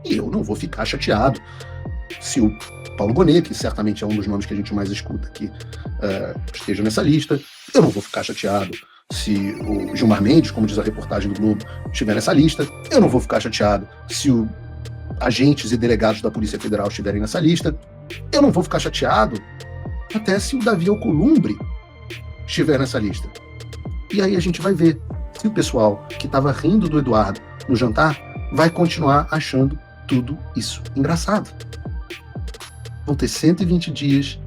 E eu não vou ficar chateado se o Paulo Bonet, que certamente é um dos nomes que a gente mais escuta aqui, esteja nessa lista. Eu não vou ficar chateado se o Gilmar Mendes, como diz a reportagem do Globo, estiver nessa lista. Eu não vou ficar chateado se os agentes e delegados da Polícia Federal estiverem nessa lista. Eu não vou ficar chateado até se o Davi Alcolumbre estiver nessa lista. E aí a gente vai ver se o pessoal que estava rindo do Eduardo no jantar vai continuar achando tudo isso engraçado. Vão ter 120 dias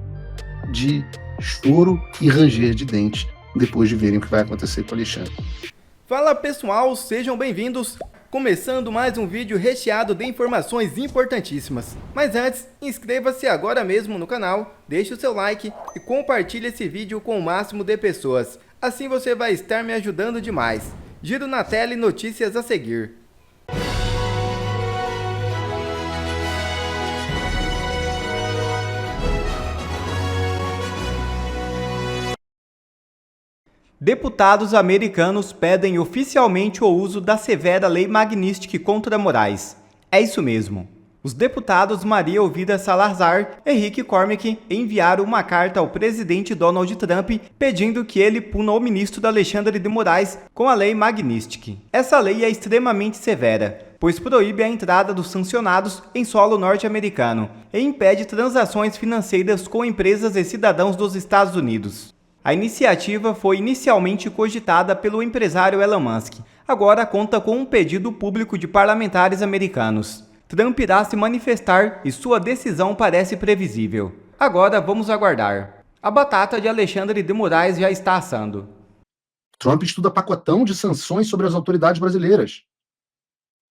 de choro e ranger de dentes depois de verem o que vai acontecer com o Alexandre. Fala pessoal, sejam bem-vindos. Começando mais um vídeo recheado de informações importantíssimas. Mas antes, inscreva-se agora mesmo no canal, deixe o seu like e compartilhe esse vídeo com o máximo de pessoas. Assim você vai estar me ajudando demais. Giro na tela e notícias a seguir. Deputados americanos pedem oficialmente o uso da severa Lei Magnitsky contra Moraes. É isso mesmo. Os deputados Maria Elvira Salazar e Rick Cormack enviaram uma carta ao presidente Donald Trump pedindo que ele puna o ministro Alexandre de Moraes com a Lei Magnitsky. Essa lei é extremamente severa, pois proíbe a entrada dos sancionados em solo norte-americano e impede transações financeiras com empresas e cidadãos dos Estados Unidos. A iniciativa foi inicialmente cogitada pelo empresário Elon Musk. Agora conta com um pedido público de parlamentares americanos. Trump irá se manifestar e sua decisão parece previsível. Agora vamos aguardar. A batata de Alexandre de Moraes já está assando. Trump estuda pacotão de sanções sobre as autoridades brasileiras.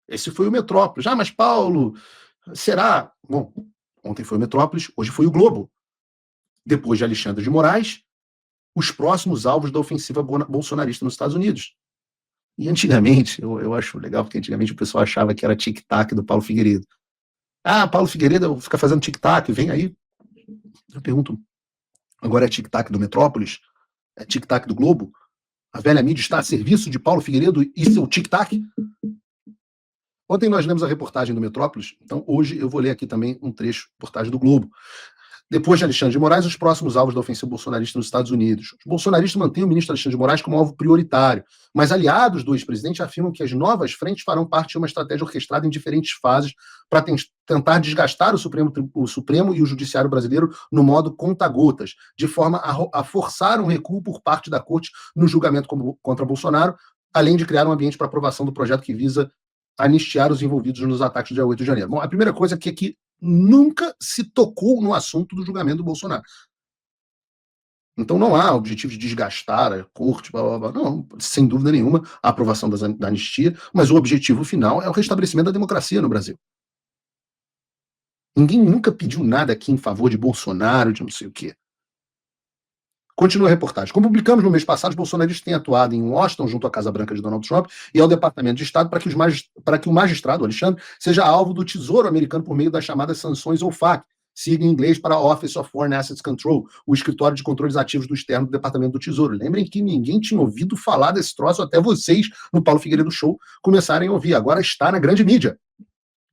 Esse foi o Metrópolis. Mas Paulo, será? Bom, ontem foi o Metrópolis, hoje foi o Globo. Depois de Alexandre de Moraes, os próximos alvos da ofensiva bolsonarista nos Estados Unidos. E antigamente, eu acho legal, porque antigamente o pessoal achava que era tic-tac do Paulo Figueiredo. Paulo Figueiredo fica fazendo tic-tac, vem aí. Eu pergunto, agora é tic-tac do Metrópolis? É tic-tac do Globo? A velha mídia está a serviço de Paulo Figueiredo e seu tic-tac? Ontem nós lemos a reportagem do Metrópolis, então hoje eu vou ler aqui também um trecho da reportagem do Globo. Depois de Alexandre de Moraes, os próximos alvos da ofensiva bolsonarista nos Estados Unidos. Os bolsonaristas mantêm o ministro Alexandre de Moraes como alvo prioritário, mas aliados do ex-presidente afirmam que as novas frentes farão parte de uma estratégia orquestrada em diferentes fases para tentar desgastar o Supremo e o Judiciário brasileiro no modo conta-gotas, de forma a forçar um recuo por parte da Corte no julgamento contra Bolsonaro, além de criar um ambiente para aprovação do projeto que visa anistiar os envolvidos nos ataques do dia 8 de janeiro. Bom, a primeira coisa é que nunca se tocou no assunto do julgamento do Bolsonaro. Então não há objetivo de desgastar a corte, blá, blá, blá. Não, sem dúvida nenhuma, a aprovação da anistia, mas o objetivo final é o restabelecimento da democracia no Brasil. Ninguém nunca pediu nada aqui em favor de Bolsonaro, de não sei o quê. Continua a reportagem. Como publicamos no mês passado, os bolsonaristas têm atuado em Washington, junto à Casa Branca de Donald Trump e ao Departamento de Estado, para que o magistrado, Alexandre, seja alvo do Tesouro americano por meio das chamadas sanções OFAC, sigla em inglês para Office of Foreign Assets Control, o escritório de controles ativos do externo do Departamento do Tesouro. Lembrem que ninguém tinha ouvido falar desse troço até vocês, no Paulo Figueiredo Show, começarem a ouvir. Agora está na grande mídia.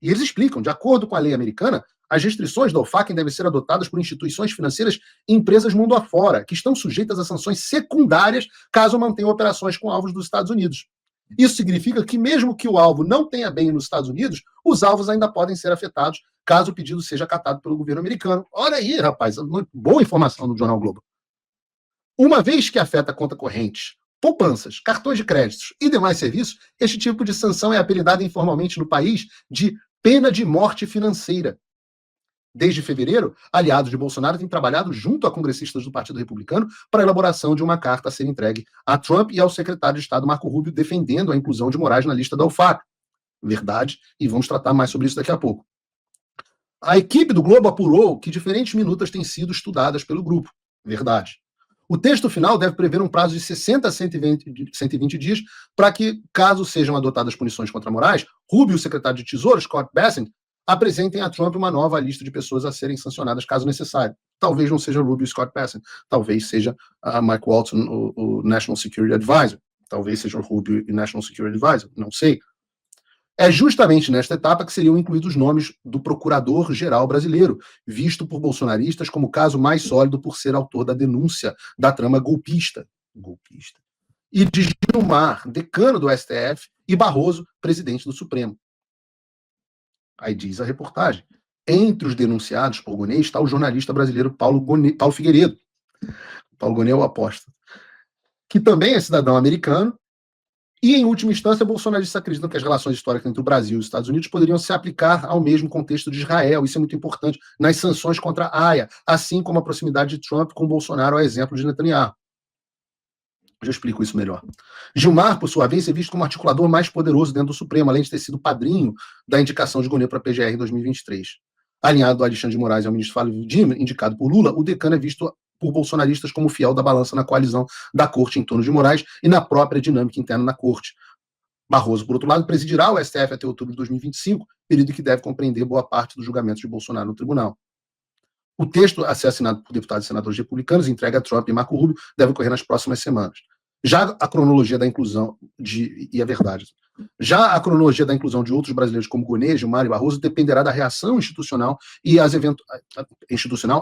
E eles explicam, de acordo com a lei americana, as restrições da OFAC devem ser adotadas por instituições financeiras e empresas mundo afora, que estão sujeitas a sanções secundárias caso mantenham operações com alvos dos Estados Unidos. Isso significa que, mesmo que o alvo não tenha bem nos Estados Unidos, os alvos ainda podem ser afetados caso o pedido seja acatado pelo governo americano. Olha aí, rapaz, boa informação do Jornal Globo. Uma vez que afeta conta correntes, poupanças, cartões de créditos e demais serviços, este tipo de sanção é apelidada informalmente no país de pena de morte financeira. Desde fevereiro, aliados de Bolsonaro têm trabalhado junto a congressistas do Partido Republicano para a elaboração de uma carta a ser entregue a Trump e ao secretário de Estado Marco Rubio, defendendo a inclusão de Moraes na lista da OFAC. Verdade, e vamos tratar mais sobre isso daqui a pouco. A equipe do Globo apurou que diferentes minutas têm sido estudadas pelo grupo. Verdade. O texto final deve prever um prazo de 60 a 120 dias para que, caso sejam adotadas punições contra Moraes, Rubio e o secretário de Tesouro, Scott Bessent, apresentem a Trump uma nova lista de pessoas a serem sancionadas caso necessário. Talvez não seja Rubio e Scott Bessent, talvez seja Mike Waltz, o National Security Advisor, talvez seja o Rubio e National Security Advisor, não sei. É justamente nesta etapa que seriam incluídos os nomes do procurador-geral brasileiro, visto por bolsonaristas como o caso mais sólido por ser autor da denúncia da trama golpista, e de Gilmar, decano do STF, e Barroso, presidente do Supremo. Aí diz a reportagem. Entre os denunciados por Gonê está o jornalista brasileiro Paulo Figueiredo. Paulo Gonê é o apóstolo, que também é cidadão americano. E, em última instância, bolsonaristas acreditam que as relações históricas entre o Brasil e os Estados Unidos poderiam se aplicar ao mesmo contexto de Israel, isso é muito importante, nas sanções contra a Haia, assim como a proximidade de Trump com Bolsonaro, ao exemplo de Netanyahu. Já explico isso melhor. Gilmar, por sua vez, é visto como o articulador mais poderoso dentro do Supremo, além de ter sido padrinho da indicação de Gonê para a PGR em 2023. Alinhado ao Alexandre de Moraes e ao ministro Flávio Dino, indicado por Lula, o decano é visto por bolsonaristas como fiel da balança na coalizão da corte em torno de Moraes e na própria dinâmica interna na corte. Barroso, por outro lado, presidirá o STF até outubro de 2025, período que deve compreender boa parte dos julgamentos de Bolsonaro no tribunal. O texto a ser assinado por deputados e senadores republicanos, entregue a Trump e Marco Rubio, deve ocorrer nas próximas semanas. Já a cronologia da inclusão Já a cronologia da inclusão de outros brasileiros como Gonê, Gilmar e Barroso dependerá da reação institucional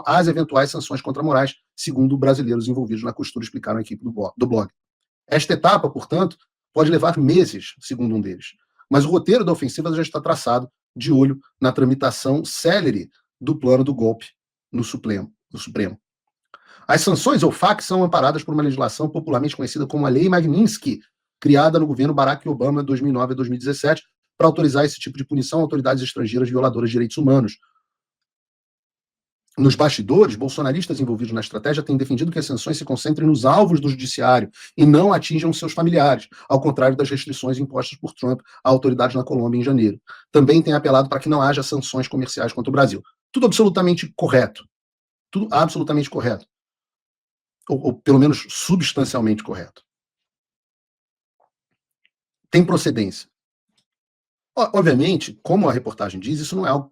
às eventuais sanções contra Moraes, segundo brasileiros envolvidos na costura explicaram a equipe do blog. Esta etapa, portanto, pode levar meses, segundo um deles. Mas o roteiro da ofensiva já está traçado, de olho na tramitação célere do plano do golpe no Supremo. As sanções ou FAQ são amparadas por uma legislação popularmente conhecida como a Lei Magnitsky, criada no governo Barack Obama de 2009 a 2017, para autorizar esse tipo de punição a autoridades estrangeiras violadoras de direitos humanos. Nos bastidores, bolsonaristas envolvidos na estratégia têm defendido que as sanções se concentrem nos alvos do judiciário e não atinjam seus familiares, ao contrário das restrições impostas por Trump a autoridades na Colômbia em janeiro. Também tem apelado para que não haja sanções comerciais contra o Brasil. Tudo absolutamente correto. Tudo absolutamente correto. Ou pelo menos substancialmente correto. Tem procedência. Obviamente, como a reportagem diz, isso não é algo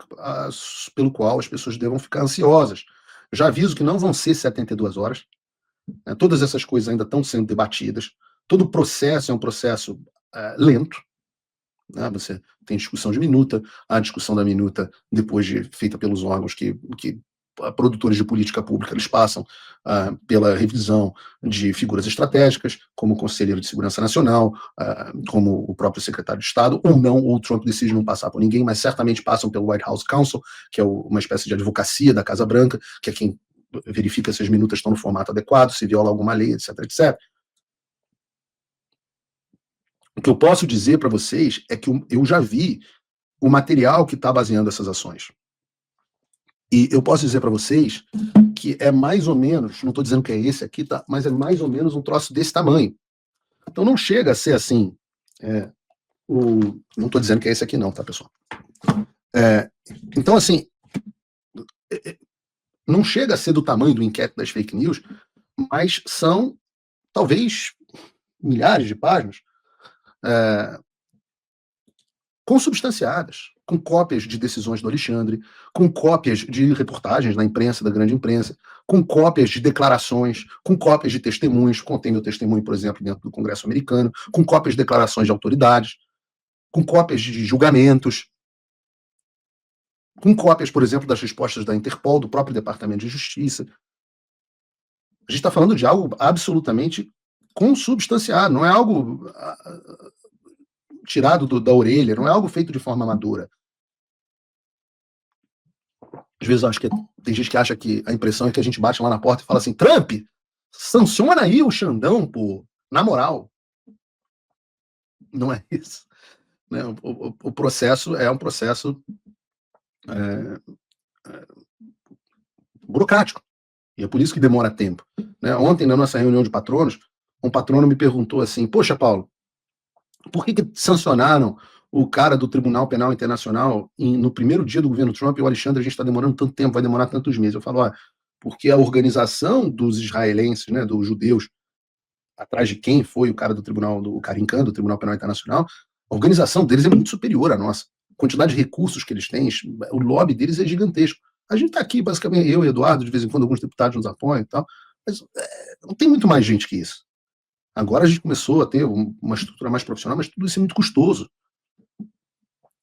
pelo qual as pessoas devam ficar ansiosas. Já aviso que não vão ser 72 horas. Né? Todas essas coisas ainda estão sendo debatidas. Todo o processo é um processo lento. Né? Você tem discussão de minuta, a discussão da minuta, depois feita pelos órgãos que produtores de política pública, eles passam pela revisão de figuras estratégicas, como o Conselheiro de Segurança Nacional, como o próprio secretário de Estado, ou não, ou o Trump decide não passar por ninguém, mas certamente passam pelo White House Counsel, que é uma espécie de advocacia da Casa Branca, que é quem verifica se as minutas estão no formato adequado, se viola alguma lei, etc, etc. O que eu posso dizer para vocês é que eu já vi o material que está baseando essas ações. E eu posso dizer para vocês que é mais ou menos, não estou dizendo que é esse aqui, tá? Mas é mais ou menos um troço desse tamanho. Então não chega a ser assim. Não estou dizendo que é esse aqui não, tá, pessoal? Então, assim, não chega a ser do tamanho do inquérito das fake news, mas são, talvez, milhares de páginas consubstanciadas, com cópias de decisões do Alexandre, com cópias de reportagens na imprensa, da grande imprensa, com cópias de declarações, com cópias de testemunhos, contém meu testemunho, por exemplo, dentro do Congresso americano, com cópias de declarações de autoridades, com cópias de julgamentos, com cópias, por exemplo, das respostas da Interpol, do próprio Departamento de Justiça. A gente está falando de algo absolutamente consubstanciado, não é algo tirado da orelha, não é algo feito de forma madura. Às vezes acho que tem gente que acha que a impressão é que a gente bate lá na porta e fala assim: Trump, sanciona aí o Xandão, pô, na moral. Não é isso. Né? O processo é um processo burocrático. E é por isso que demora tempo. Né? Ontem, na nossa reunião de patronos, um patrono me perguntou assim: poxa, Paulo, por que sancionaram o cara do Tribunal Penal Internacional no primeiro dia do governo Trump e o Alexandre, a gente está demorando tanto tempo, vai demorar tantos meses? Eu falo, porque a organização dos israelenses, né, dos judeus, atrás de quem foi o cara do Tribunal, o Karim Khan, do Tribunal Penal Internacional, a organização deles é muito superior à nossa. A quantidade de recursos que eles têm, o lobby deles é gigantesco. A gente está aqui, basicamente, eu e Eduardo, de vez em quando alguns deputados nos apoiam e tal, mas não tem muito mais gente que isso. Agora a gente começou a ter uma estrutura mais profissional, mas tudo isso é muito custoso.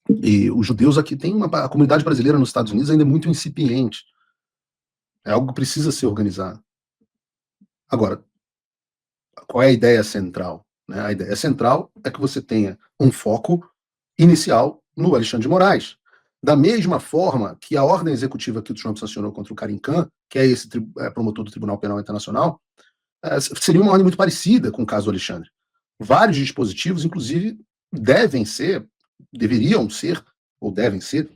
E os judeus aqui têm a comunidade brasileira nos Estados Unidos ainda é muito incipiente. É algo que precisa ser organizado. Agora, qual é a ideia central? Né? A ideia central é que você tenha um foco inicial no Alexandre de Moraes. Da mesma forma que a ordem executiva que o Trump sancionou contra o Karim Khan, que é esse promotor do Tribunal Penal Internacional, seria uma ordem muito parecida com o caso do Alexandre. Vários dispositivos, inclusive, deveriam ser, ou devem ser,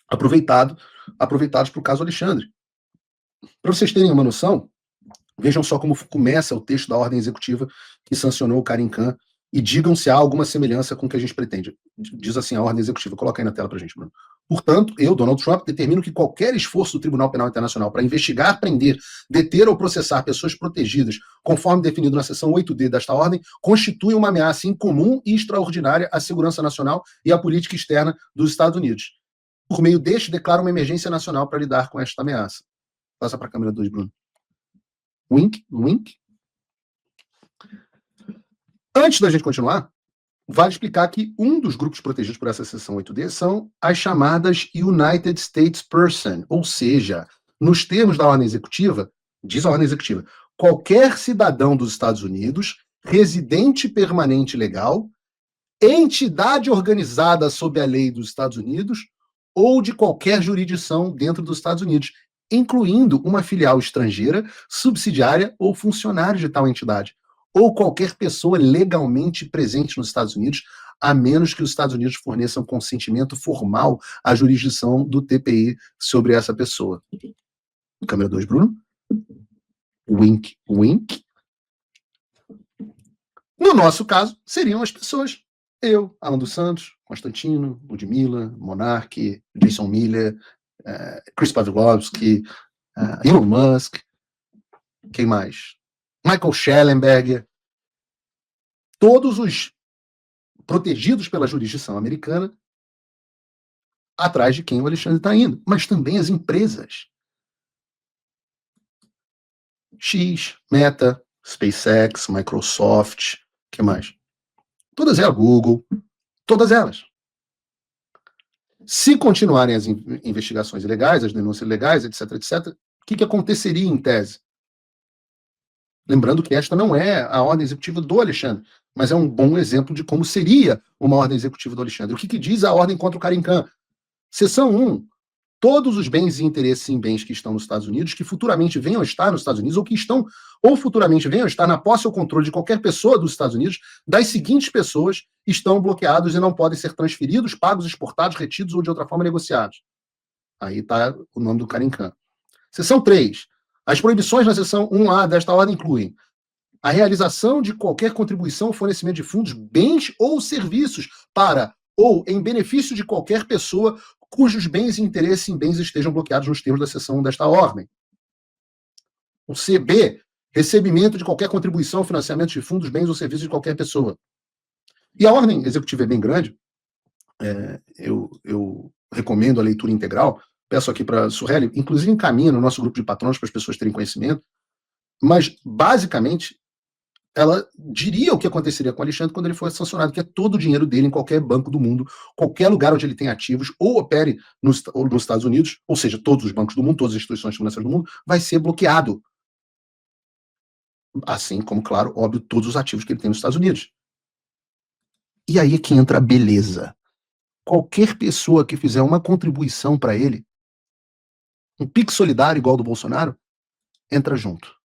aproveitados para o caso Alexandre. Para vocês terem uma noção, vejam só como começa o texto da ordem executiva que sancionou o Karim Khan e digam se há alguma semelhança com o que a gente pretende. Diz assim a ordem executiva. Coloca aí na tela para a gente, Bruno. Portanto, eu, Donald Trump, determino que qualquer esforço do Tribunal Penal Internacional para investigar, prender, deter ou processar pessoas protegidas, conforme definido na seção 8D desta ordem, constitui uma ameaça incomum e extraordinária à segurança nacional e à política externa dos Estados Unidos. Por meio deste, declara uma emergência nacional para lidar com esta ameaça. Passa para a câmera 2, Bruno. Wink, wink. Antes da gente continuar, vale explicar que um dos grupos protegidos por essa seção 8D são as chamadas United States Person, ou seja, nos termos da ordem executiva, diz a ordem executiva, qualquer cidadão dos Estados Unidos, residente permanente legal, entidade organizada sob a lei dos Estados Unidos ou de qualquer jurisdição dentro dos Estados Unidos, incluindo uma filial estrangeira, subsidiária ou funcionário de tal entidade, ou qualquer pessoa legalmente presente nos Estados Unidos, a menos que os Estados Unidos forneçam consentimento formal à jurisdição do TPI sobre essa pessoa. Câmera 2, Bruno. Wink, wink. No nosso caso, seriam as pessoas. Eu, Alan dos Santos, Constantino, Ludmilla, Monark, Jason Miller, Chris Pavlovski, Elon Musk, quem mais? Michael Schellenberger, todos os protegidos pela jurisdição americana, atrás de quem o Alexandre está indo, mas também as empresas. X, Meta, SpaceX, Microsoft, que mais? Todas elas, Google, todas elas. Se continuarem as investigações ilegais, as denúncias ilegais, etc., etc., o que aconteceria em tese? Lembrando que esta não é a ordem executiva do Alexandre, mas é um bom exemplo de como seria uma ordem executiva do Alexandre. O que diz a ordem contra o Karim Khan? Seção 1. Todos os bens e interesses em bens que estão nos Estados Unidos, que futuramente venham a estar nos Estados Unidos, ou que estão, ou futuramente venham a estar na posse ou controle de qualquer pessoa dos Estados Unidos, das seguintes pessoas estão bloqueados e não podem ser transferidos, pagos, exportados, retidos ou de outra forma negociados. Aí está o nome do Karim Khan. Seção 3. As proibições na seção 1A desta ordem incluem a realização de qualquer contribuição ou fornecimento de fundos, bens ou serviços para ou em benefício de qualquer pessoa cujos bens e interesses em bens estejam bloqueados nos termos da seção 1 desta ordem. O CB, recebimento de qualquer contribuição, financiamento de fundos, bens ou serviços de qualquer pessoa. E a ordem executiva é bem grande, eu recomendo a leitura integral, peço aqui para a Surreli, inclusive encaminha no nosso grupo de patronos para as pessoas terem conhecimento, mas basicamente ela diria o que aconteceria com o Alexandre quando ele for sancionado, que é todo o dinheiro dele em qualquer banco do mundo, qualquer lugar onde ele tem ativos, ou opere nos Estados Unidos, ou seja, todos os bancos do mundo, todas as instituições financeiras do mundo, vai ser bloqueado. Assim como, claro, óbvio, todos os ativos que ele tem nos Estados Unidos. E aí é que entra a beleza. Qualquer pessoa que fizer uma contribuição para ele, um Pix solidário igual do Bolsonaro, entra junto.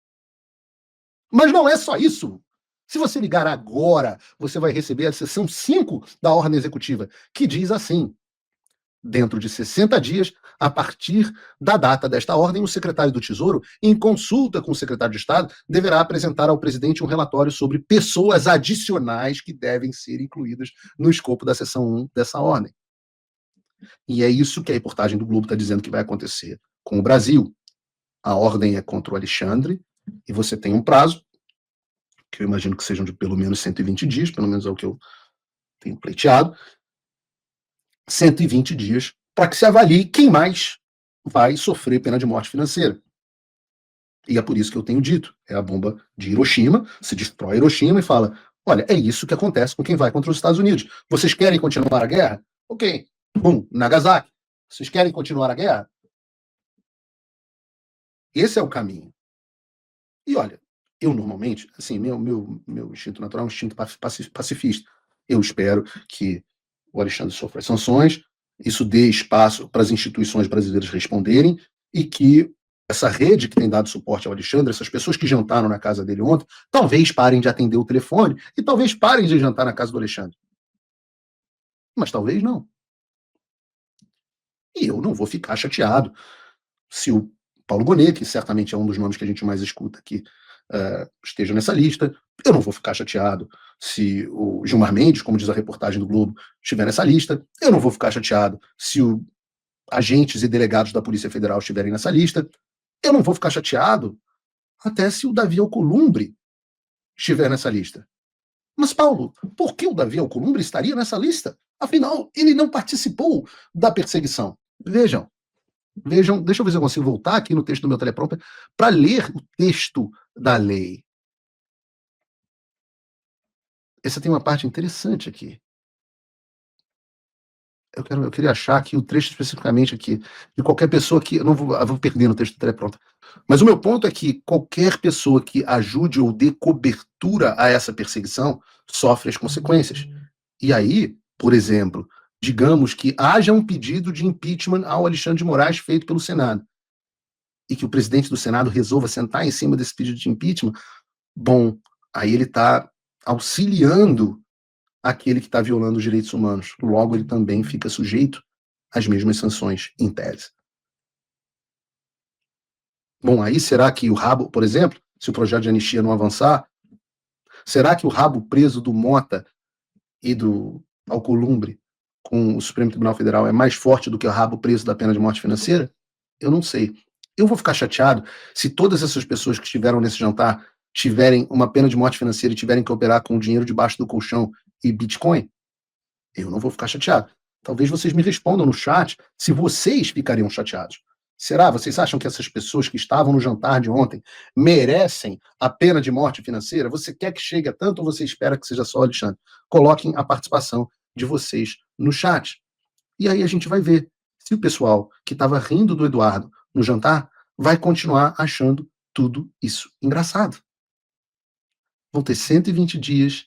Mas não é só isso. Se você ligar agora, você vai receber a seção 5 da ordem executiva, que diz assim: dentro de 60 dias, a partir da data desta ordem, o secretário do Tesouro, em consulta com o secretário de Estado, deverá apresentar ao presidente um relatório sobre pessoas adicionais que devem ser incluídas no escopo da seção 1 dessa ordem. E é isso que a reportagem do Globo está dizendo que vai acontecer com o Brasil. A ordem é contra o Alexandre, e você tem um prazo, que eu imagino que sejam de pelo menos 120 dias, pelo menos é o que eu tenho pleiteado, 120 dias, para que se avalie quem mais vai sofrer pena de morte financeira. E é por isso que eu tenho dito, é a bomba de Hiroshima, se destrói Hiroshima e fala, olha, é isso que acontece com quem vai contra os Estados Unidos. Vocês querem continuar a guerra? Ok. Bom, Nagasaki. Vocês querem continuar a guerra? Esse é o caminho. E olha, eu normalmente, assim, meu instinto natural é um instinto pacifista. Eu espero que o Alexandre sofra as sanções, isso dê espaço para as instituições brasileiras responderem e que essa rede que tem dado suporte ao Alexandre, essas pessoas que jantaram na casa dele ontem, talvez parem de atender o telefone e talvez parem de jantar na casa do Alexandre. Mas talvez não. E eu não vou ficar chateado se o Paulo Bonet, que certamente é um dos nomes que a gente mais escuta aqui, esteja nessa lista. Eu não vou ficar chateado se o Gilmar Mendes, como diz a reportagem do Globo, estiver nessa lista. Eu não vou ficar chateado se os agentes e delegados da Polícia Federal estiverem nessa lista. Eu não vou ficar chateado até se o Davi Alcolumbre estiver nessa lista. Mas, Paulo, por que o Davi Alcolumbre estaria nessa lista? Afinal, ele não participou da perseguição. Vejam, deixa eu ver se eu consigo voltar aqui no texto do meu teleprompter para ler o texto da lei. Essa tem uma parte interessante aqui. Eu queria achar aqui o trecho especificamente aqui, de qualquer pessoa que. Eu vou perder no texto do teleprompter. Mas o meu ponto é que qualquer pessoa que ajude ou dê cobertura a essa perseguição sofre as consequências. E aí, por exemplo, digamos que haja um pedido de impeachment ao Alexandre de Moraes feito pelo Senado, e que o presidente do Senado resolva sentar em cima desse pedido de impeachment, bom, aí ele está auxiliando aquele que está violando os direitos humanos. Logo, ele também fica sujeito às mesmas sanções, em tese. Bom, aí será que o rabo, por exemplo, se o projeto de anistia não avançar, será que o rabo preso do Mota e do Alcolumbre com o Supremo Tribunal Federal é mais forte do que o rabo preso da pena de morte financeira? Eu não sei. Eu vou ficar chateado se todas essas pessoas que estiveram nesse jantar tiverem uma pena de morte financeira e tiverem que operar com dinheiro debaixo do colchão e Bitcoin. Eu não vou ficar chateado. Talvez vocês me respondam no chat se vocês ficariam chateados. Será? Vocês acham que essas pessoas que estavam no jantar de ontem merecem a pena de morte financeira? Você quer que chegue a tanto ou você espera que seja só o Alexandre? Coloquem a participação de vocês no chat. E aí a gente vai ver se o pessoal que estava rindo do Eduardo no jantar vai continuar achando tudo isso engraçado. Vão ter 120 dias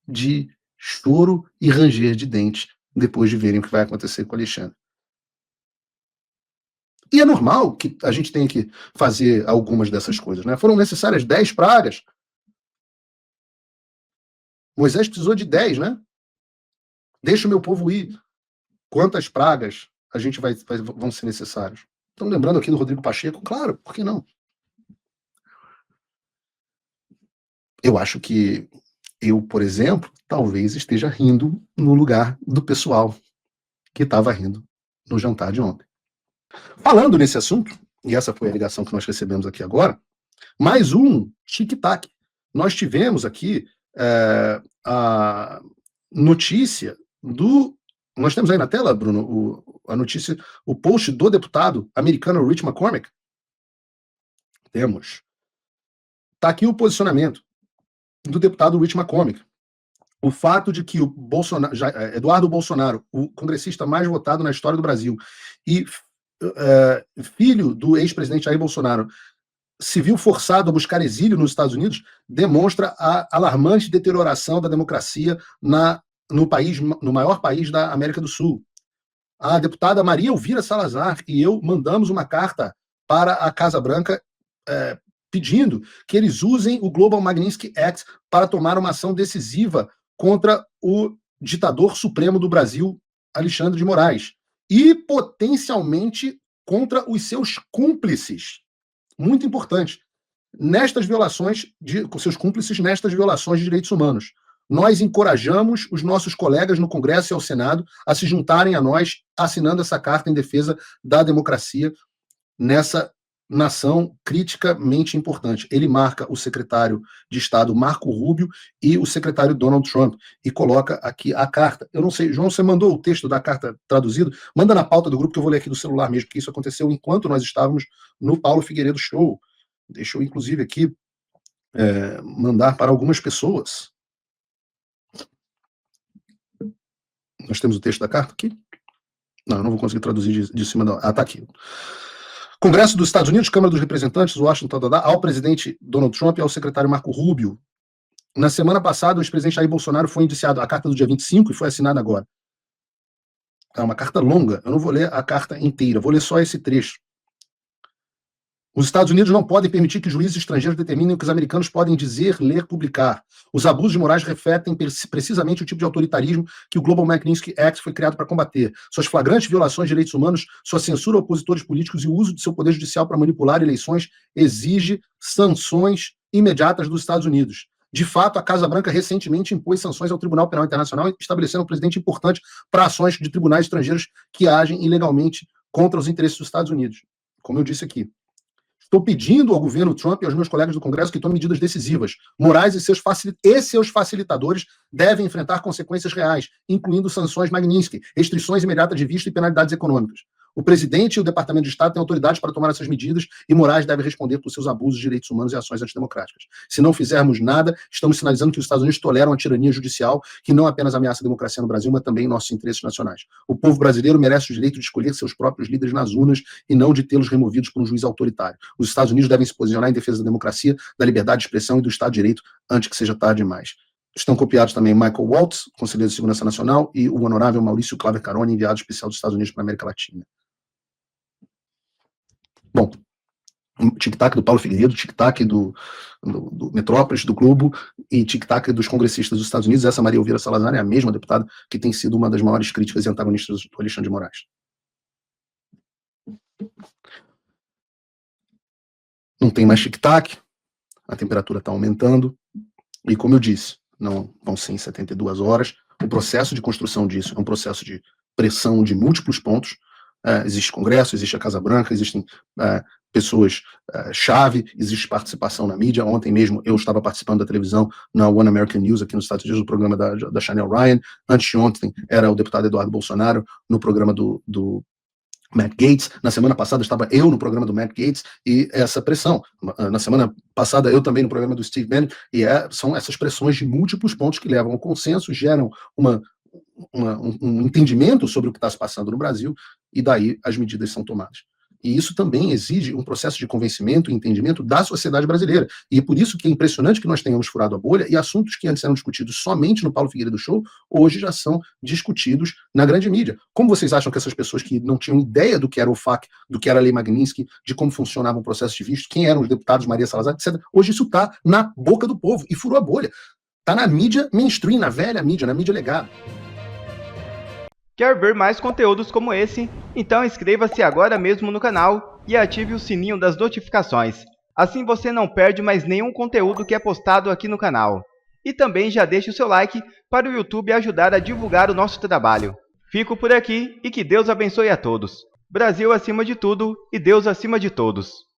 de choro e ranger de dentes depois de verem o que vai acontecer com o Alexandre. E é normal que a gente tenha que fazer algumas dessas coisas, né? Foram necessárias 10 pragas. Moisés precisou de 10, né? Deixa o meu povo ir. Quantas pragas a gente vão ser necessárias? Estão lembrando aqui do Rodrigo Pacheco? Claro, por que não? Eu acho que eu, por exemplo, talvez esteja rindo no lugar do pessoal que estava rindo no jantar de ontem. Falando nesse assunto, e essa foi a ligação que nós recebemos aqui agora, mais um tic-tac. Nós tivemos aqui a notícia do. Nós temos aí na tela, Bruno, a notícia, o post do deputado americano Rich McCormick. Temos. Está aqui o posicionamento do deputado Rich McCormick. O fato de que o Eduardo Bolsonaro, o congressista mais votado na história do Brasil, e filho do ex-presidente Jair Bolsonaro, se viu forçado a buscar exílio nos Estados Unidos, demonstra a alarmante deterioração da democracia no maior país da América do Sul. A deputada Maria Elvira Salazar e eu mandamos uma carta para a Casa Branca pedindo que eles usem o Global Magnitsky Act para tomar uma ação decisiva contra o ditador supremo do Brasil, Alexandre de Moraes, e potencialmente contra os seus cúmplices. Muito importante. Nestas violações, com seus cúmplices nestas violações de direitos humanos. Nós encorajamos os nossos colegas no Congresso e ao Senado a se juntarem a nós, assinando essa carta em defesa da democracia nessa nação criticamente importante. Ele marca o secretário de Estado Marco Rubio e o secretário Donald Trump e coloca aqui a carta. Eu não sei, João, você mandou o texto da carta traduzido? Manda na pauta do grupo que eu vou ler aqui do celular mesmo, porque isso aconteceu enquanto nós estávamos no Paulo Figueiredo Show. Deixa eu, inclusive, aqui mandar para algumas pessoas. Nós temos o texto da carta aqui? Não, eu não vou conseguir traduzir de cima da... Ah, tá aqui. Congresso dos Estados Unidos, Câmara dos Representantes, Washington, ao presidente Donald Trump e ao secretário Marco Rubio. Na semana passada, o ex-presidente Jair Bolsonaro foi indiciado, a carta do dia 25, e foi assinada agora. É uma carta longa, eu não vou ler a carta inteira, vou ler só esse trecho. Os Estados Unidos não podem permitir que juízes estrangeiros determinem o que os americanos podem dizer, ler, publicar. Os abusos de morais refletem precisamente o tipo de autoritarismo que o Global Magnitsky Act foi criado para combater. Suas flagrantes violações de direitos humanos, sua censura a opositores políticos e o uso de seu poder judicial para manipular eleições exige sanções imediatas dos Estados Unidos. De fato, a Casa Branca recentemente impôs sanções ao Tribunal Penal Internacional, estabelecendo um precedente importante para ações de tribunais estrangeiros que agem ilegalmente contra os interesses dos Estados Unidos. Como eu disse aqui. Estou pedindo ao governo Trump e aos meus colegas do Congresso que tomem medidas decisivas. Moraes e seus facilitadores devem enfrentar consequências reais, incluindo sanções Magnitsky, restrições imediatas de visto e penalidades econômicas. O presidente e o Departamento de Estado têm autoridade para tomar essas medidas e Moraes deve responder por seus abusos de direitos humanos e ações antidemocráticas. Se não fizermos nada, estamos sinalizando que os Estados Unidos toleram a tirania judicial que não apenas ameaça a democracia no Brasil, mas também nossos interesses nacionais. O povo brasileiro merece o direito de escolher seus próprios líderes nas urnas e não de tê-los removidos por um juiz autoritário. Os Estados Unidos devem se posicionar em defesa da democracia, da liberdade de expressão e do Estado de Direito antes que seja tarde demais. Estão copiados também Michael Waltz, conselheiro de Segurança Nacional, e o honorável Maurício Claver Carone, enviado especial dos Estados Unidos para a América Latina. Bom, tic-tac do Paulo Figueiredo, tic-tac do Metrópolis, do Globo, e tic-tac dos congressistas dos Estados Unidos. Essa Maria Elvira Salazar é a mesma deputada que tem sido uma das maiores críticas e antagonistas do Alexandre de Moraes. Não tem mais tic-tac, a temperatura está aumentando, e como eu disse, não vão ser em 72 horas. O processo de construção disso é um processo de pressão de múltiplos pontos. Existe Congresso, existe a Casa Branca, existem pessoas-chave, existe participação na mídia. Ontem mesmo eu estava participando da televisão na One American News aqui nos Estados Unidos, no programa da Chanel Ryan. Antes de ontem era o deputado Eduardo Bolsonaro no programa do Matt Gaetz. Na semana passada estava eu no programa do Matt Gaetz, e essa pressão. Na semana passada eu também no programa do Steve Bannon, e são essas pressões de múltiplos pontos que levam ao consenso, geram um entendimento sobre o que está se passando no Brasil, e daí as medidas são tomadas. E isso também exige um processo de convencimento e entendimento da sociedade brasileira. E é por isso que é impressionante que nós tenhamos furado a bolha, e assuntos que antes eram discutidos somente no Paulo Figueiredo Show, hoje já são discutidos na grande mídia. Como vocês acham que essas pessoas que não tinham ideia do que era o FAC, do que era a Lei Magnitsky, de como funcionava o processo de visto, quem eram os deputados, Maria Salazar, etc., hoje isso está na boca do povo, e furou a bolha. Está na mídia mainstream, na velha mídia, na mídia legada. Quer ver mais conteúdos como esse? Então inscreva-se agora mesmo no canal e ative o sininho das notificações. Assim você não perde mais nenhum conteúdo que é postado aqui no canal. E também já deixe o seu like para o YouTube ajudar a divulgar o nosso trabalho. Fico por aqui e que Deus abençoe a todos. Brasil acima de tudo e Deus acima de todos.